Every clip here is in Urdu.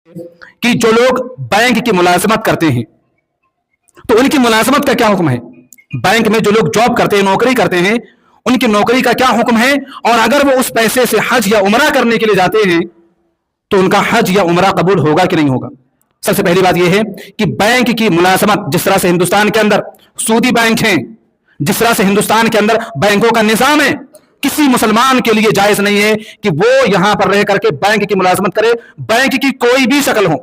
کہ جو لوگ بینک کی ملازمت کرتے ہیں تو ان کی ملازمت کا کیا حکم ہے؟ بینک میں جو لوگ جاب کرتے ہیں، نوکری کرتے ہیں، ان کی نوکری کا کیا حکم ہے؟ اور اگر وہ اس پیسے سے حج یا عمرہ کرنے کے لیے جاتے ہیں تو ان کا حج یا عمرہ قبول ہوگا کہ نہیں ہوگا؟ سب سے پہلی بات یہ ہے کہ بینک کی ملازمت، جس طرح سے ہندوستان کے اندر سودی بینک ہیں، جس طرح سے ہندوستان کے اندر بینکوں کا نظام ہے، کسی مسلمان کے لیے جائز نہیں ہے کہ وہ یہاں پر رہ کر کے بینک کی ملازمت کرے۔ بینک کی کوئی بھی شکل ہو،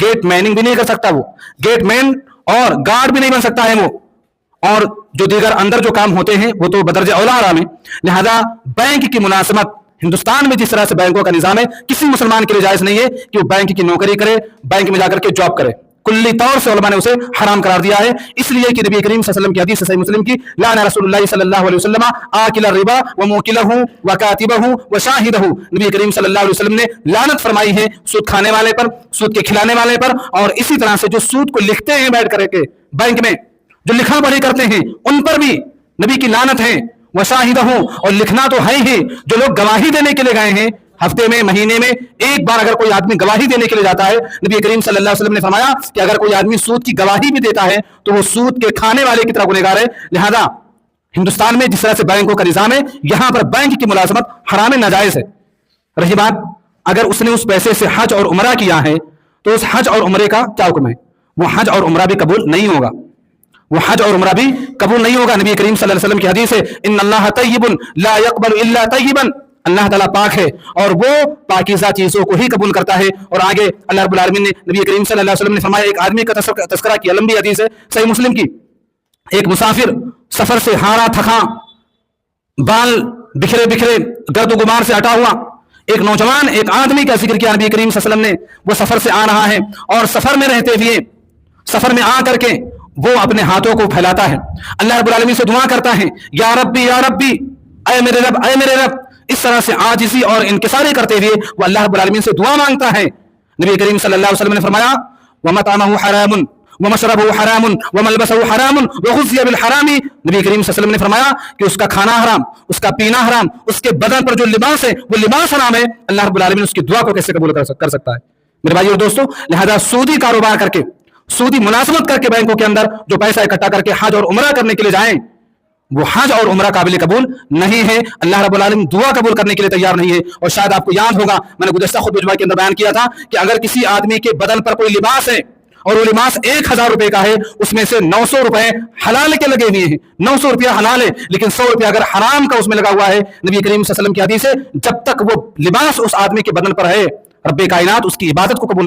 گیٹ میننگ بھی نہیں کر سکتا، وہ گیٹ مین اور گارڈ بھی نہیں بن سکتا ہے وہ، اور جو دیگر اندر جو کام ہوتے ہیں وہ تو بدرجہ اولا حرام ہے۔ لہذا بینک کی ملازمت ہندوستان میں جس طرح سے بینکوں کا نظام ہے، کسی مسلمان کے لیے جائز نہیں ہے کہ وہ بینک کی نوکری کرے، بینک میں جا کر کے جاب کرے۔ کلی طور سے علماء نے اسے حرام قرار دیا ہے، اس لیے کہ نبی کریم صلی اللہ علیہ وسلم کی حدیث صحیح مسلم کی، لعن رسول اللہ صلی اللہ علیہ وسلم آکل الربا وموکلہ وکاتبہ وشاہدہ، نبی کریم صلی اللہ علیہ وسلم نے لعنت فرمائی ہے سود کھانے والے پر، سود کے کھلانے والے پر، اور اسی طرح سے جو سود کو لکھتے ہیں بیٹھ کر کے بینک میں، جو لکھا پڑھی کرتے ہیں ان پر بھی نبی کی لعنت ہے۔ وشاہدہ، اور لکھنا تو ہے ہی، جو لوگ گواہی دینے کے لیے گئے ہیں، ہفتے میں، مہینے میں ایک بار اگر کوئی آدمی گواہی دینے کے لیے جاتا ہے، نبی کریم صلی اللہ علیہ وسلم نے فرمایا کہ اگر کوئی آدمی سود کی گواہی بھی دیتا ہے تو وہ سود کے کھانے والے کی طرح گنہگار ہے۔ لہذا ہندوستان میں جس طرح سے بینکوں کا نظام ہے، یہاں پر بینک کی ملازمت حرام ناجائز ہے۔ رہی بات اگر اس نے اس پیسے سے حج اور عمرہ کیا ہے تو اس حج اور عمرے کا کیا حکم ہے؟ وہ حج اور عمرہ بھی قبول نہیں ہوگا، وہ حج اور عمرہ بھی قبول نہیں ہوگا۔ نبی کریم صلی اللہ علیہ وسلم کی حدیث ہے، ان اللہ طیب لا يقبل الا طیبا، اللہ تعالیٰ پاک ہے اور وہ پاکیزہ چیزوں کو ہی قبول کرتا ہے۔ اور آگے اللہ رب العالمین نے نبی کریم صلی اللہ علیہ وسلم نے فرمایا، ایک آدمی کا تذکرہ کیا، لمبی حدیث ہے صحیح مسلم کی، ایک مسافر سفر سے ہارا تھکا، بال بکھرے بکھرے، گرد و غبار سے ہٹا ہوا ایک نوجوان، ایک آدمی کا ذکر کیا نبی کریم صلی اللہ علیہ وسلم نے۔ وہ سفر سے آ رہا ہے اور سفر میں رہتے ہوئے، سفر میں آ کر کے وہ اپنے ہاتھوں کو پھیلاتا ہے، اللہ رب العالمین سے دعا کرتا ہے، یا ربی یا ربی، اے میرے رب اے میرے رب، اس طرح سے عاجزی اور انکساری کرتے ہوئے وہ اللہ رب العالمین سے دعا مانگتا ہے۔ نبی کریم صلی اللہ علیہ وسلم نے فرمایا، وَمَطْعَمَهُ حَرَامٌ وَمَشْرَبُهُ حَرَامٌ وَمَلْبَسُهُ حَرَامٌ وَغُذِّيَ بِالْحَرَامِ، نبی کریم صلی اللہ علیہ وسلم نے فرمایا کہ اس کا کھانا حرام، اس کا پینا حرام، اس کے بدن پر جو لباس ہے وہ لباس حرام ہے، اللہ رب العالمین اس کی دعا کو کیسے قبول کر سکتا ہے؟ میرے بھائیو اور دوستو، لہذا سودی کاروبار کر کے، سودی ملازمت کر کے بینکوں کے اندر جو پیسہ اکٹھا کر کے حج اور عمرہ کرنے کے لیے جائیں، وہ حج اور عمرہ قابل قبول نہیں ہے۔ اللہ رب العالمین دعا قبول کرنے کے لیے تیار نہیں ہے۔ اور شاید آپ کو یاد ہوگا، میں نے گزشتہ خطبہ جمعہ کے اندر بیان کیا تھا کہ اگر کسی آدمی کے بدن پر کوئی لباس ہے اور وہ لباس 1000 روپے کا ہے، اس میں سے 900 روپے حلال کے لگے ہوئے ہیں، 900 روپیہ حلال ہے، لیکن 100 روپیہ اگر حرام کا اس میں لگا ہوا ہے، نبی کریم صلی اللہ علیہ وسلم کی حدیث ہے، جب تک وہ لباس اس آدمی کے بدن پر ہے، رب کائنات اس کی عبادت کو قبول